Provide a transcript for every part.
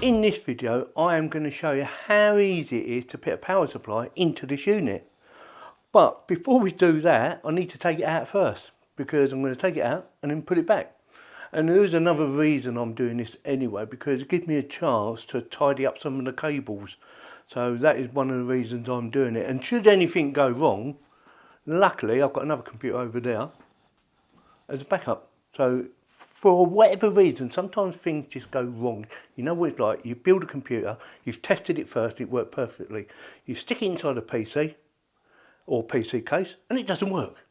In this video I am going to show you how easy it is to put a power supply into this unit. But before we do that, I need to take it out first, because I'm going to take it out and then put it back. And there is another reason I'm doing this anyway, because it gives me a chance to tidy up some of the cables. So that is one of the reasons I'm doing it. And should anything go wrong, luckily I've got another computer over there as a backup. So for whatever reason, sometimes things just go wrong. You know what it's like, you build a computer, you've tested it first, it worked perfectly. You stick it inside a PC or PC case and it doesn't work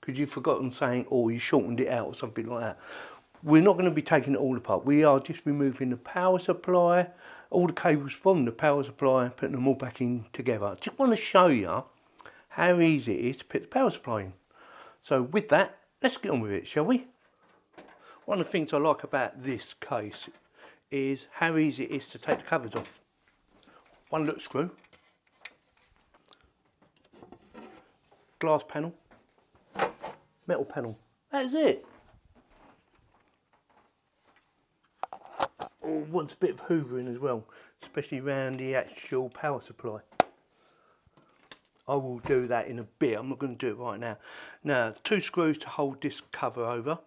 because you've forgotten something, or you shortened it out or something like that. We're not going to be taking it all apart. We are just removing the power supply, all the cables from the power supply, and putting them all back in together. I just want to show you how easy it is to put the power supply in. So with that, let's get on with it, shall we? One of the things I like about this case is how easy it is to take the covers off. One little screw, glass panel, metal panel, that's it. Oh, wants a bit of hoovering as well, especially around the actual power supply. I will do that in a bit, I'm not going to do it right now. Now, 2 screws to hold this cover over.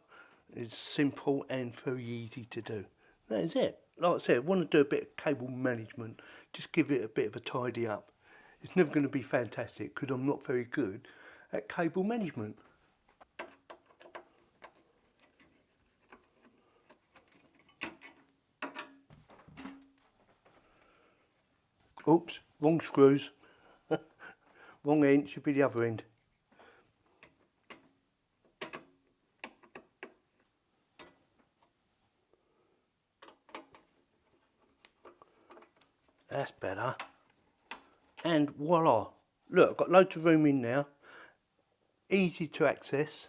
It's simple and very easy to do. That is it. Like I said, I want to do a bit of cable management, just give it a bit of a tidy up. It's never going to be fantastic because I'm not very good at cable management. Oops, wrong screws. Wrong end, should be the other end. That's better. And voila. Look, I've got loads of room in now. Easy to access,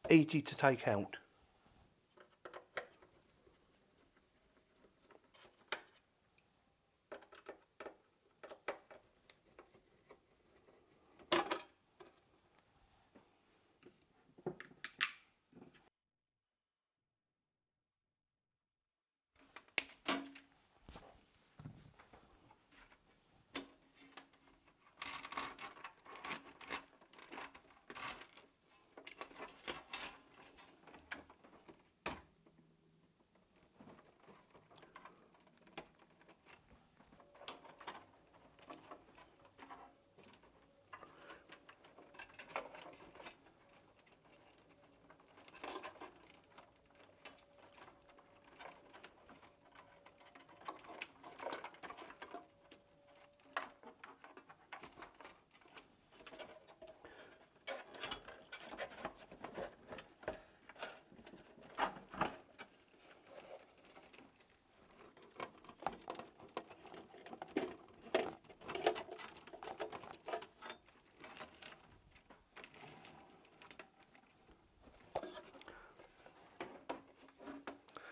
easy to take out.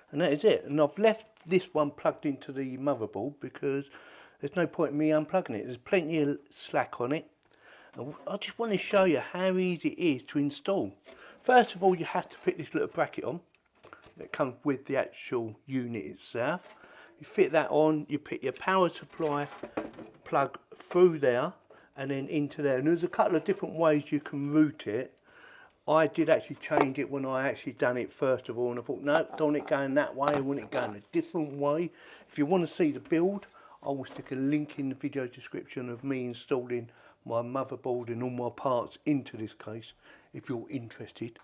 And that is it. And I've left this one plugged into the motherboard because there's no point in me unplugging it. There's plenty of slack on it. And I just want to show you how easy it is to install. First of all, you have to put this little bracket on that comes with the actual unit itself. You fit that on, you put your power supply plug through there and then into there. And there's a couple of different ways you can route it. I did actually change it when I actually done it first of all, and I thought, no, don't want it going that way, I want it going a different way. If you want to see the build, I will stick a link in the video description of me installing my motherboard and all my parts into this case, if you're interested.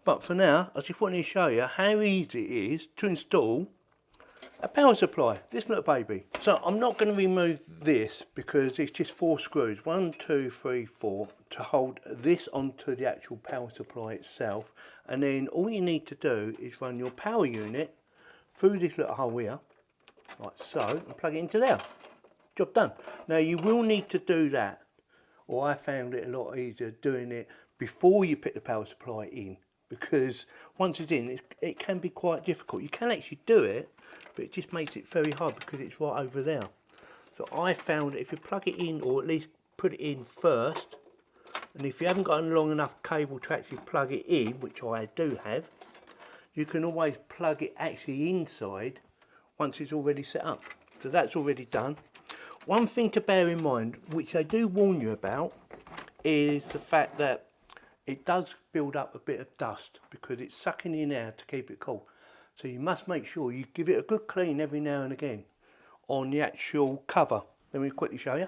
But for now, I just wanted to show you how easy it is to install a power supply, this little baby. So I'm not going to remove this because it's just 4 screws, 1, 2, 3, 4, to hold this onto the actual power supply itself. And then all you need to do is run your power unit through this little hole here, like so, and plug it into there. Job done. Now you will need to do that, or I found it a lot easier doing it before you put the power supply in, because once it's in, it can be quite difficult. You can actually do it, but it just makes it very hard because it's right over there. So I found if you plug it in, or at least put it in first, and if you haven't got a long enough cable to actually plug it in, which I do have, you can always plug it actually inside once it's already set up. So that's already done. One thing to bear in mind, which I do warn you about, is the fact that it does build up a bit of dust because it's sucking in air to keep it cool. So you must make sure you give it a good clean every now and again on the actual cover. Let me quickly show you.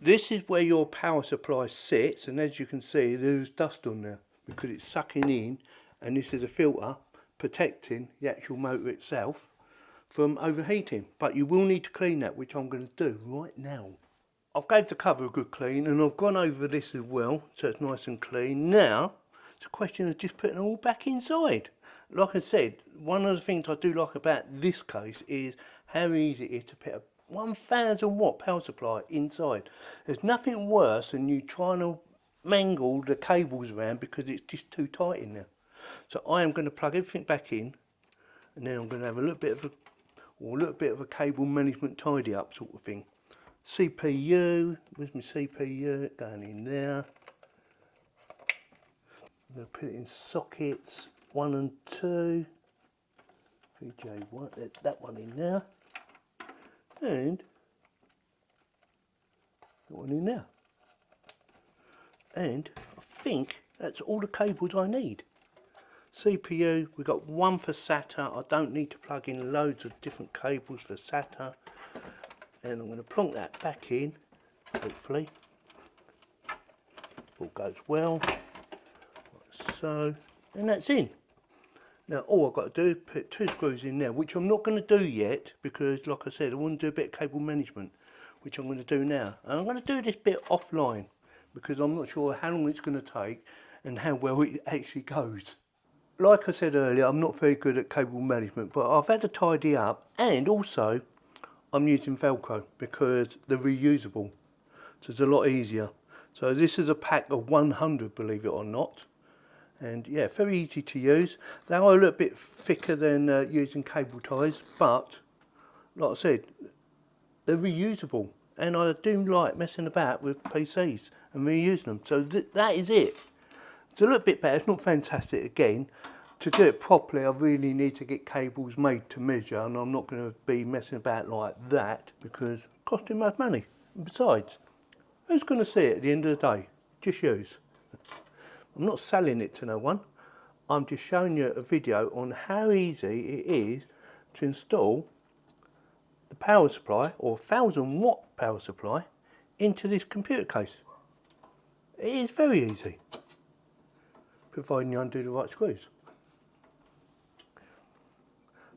This is where your power supply sits, and as you can see there's dust on there because it's sucking in, and this is a filter protecting the actual motor itself from overheating. But you will need to clean that, which I'm going to do right now. I've gave the cover a good clean and I've gone over this as well, so it's nice and clean. Now it's a question of just putting it all back inside. Like I said, one of the things I do like about this case is how easy it is to put a 1000 watt power supply inside. There's nothing worse than you trying to mangle the cables around because it's just too tight in there. So I am going to plug everything back in, and then I'm going to have a little bit of a cable management tidy up sort of thing. CPU, where's my CPU? Going in there. I'm going to put it in sockets 1 and 2. VJ1, that one in there. And that one in there. And I think that's all the cables I need. CPU, we've got one for SATA. I don't need to plug in loads of different cables for SATA. And I'm going to plonk that back in, hopefully. All goes well, like so. And that's in. Now all I've got to do is put 2 screws in there, which I'm not going to do yet because, like I said, I want to do a bit of cable management, which I'm going to do now. And I'm going to do this bit offline because I'm not sure how long it's going to take and how well it actually goes. Like I said earlier, I'm not very good at cable management, but I've had to tidy up, and also I'm using Velcro because they're reusable, so it's a lot easier. So this is a pack of 100, believe it or not. And yeah, very easy to use. They are a little bit thicker than using cable ties, but like I said, they're reusable. And I do like messing about with PCs and reusing them. So that is it. It's a little bit better, it's not fantastic again. To do it properly, I really need to get cables made to measure, and I'm not going to be messing about like that because it costs too much money. And besides, who's going to see it at the end of the day? Just use. I'm not selling it to no one. I'm just showing you a video on how easy it is to install the power supply, or 1000 watt power supply, into this computer case. It is very easy, providing you undo the right screws.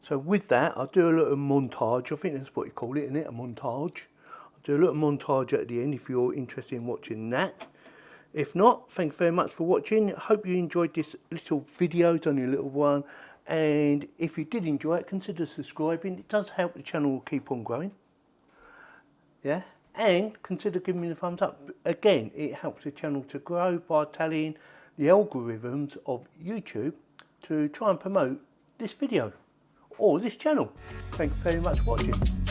So with that, I'll do a little montage. I think that's what you call it, isn't it? A montage. I'll do a little montage at the end if you're interested in watching that. If not, thanks very much for watching. I hope you enjoyed this little video. It's only a little one. And if you did enjoy it, consider subscribing. It does help the channel keep on growing. Yeah. And consider giving me the thumbs up. Again, it helps the channel to grow by telling the algorithms of YouTube to try and promote this video or this channel. Thank you very much for watching.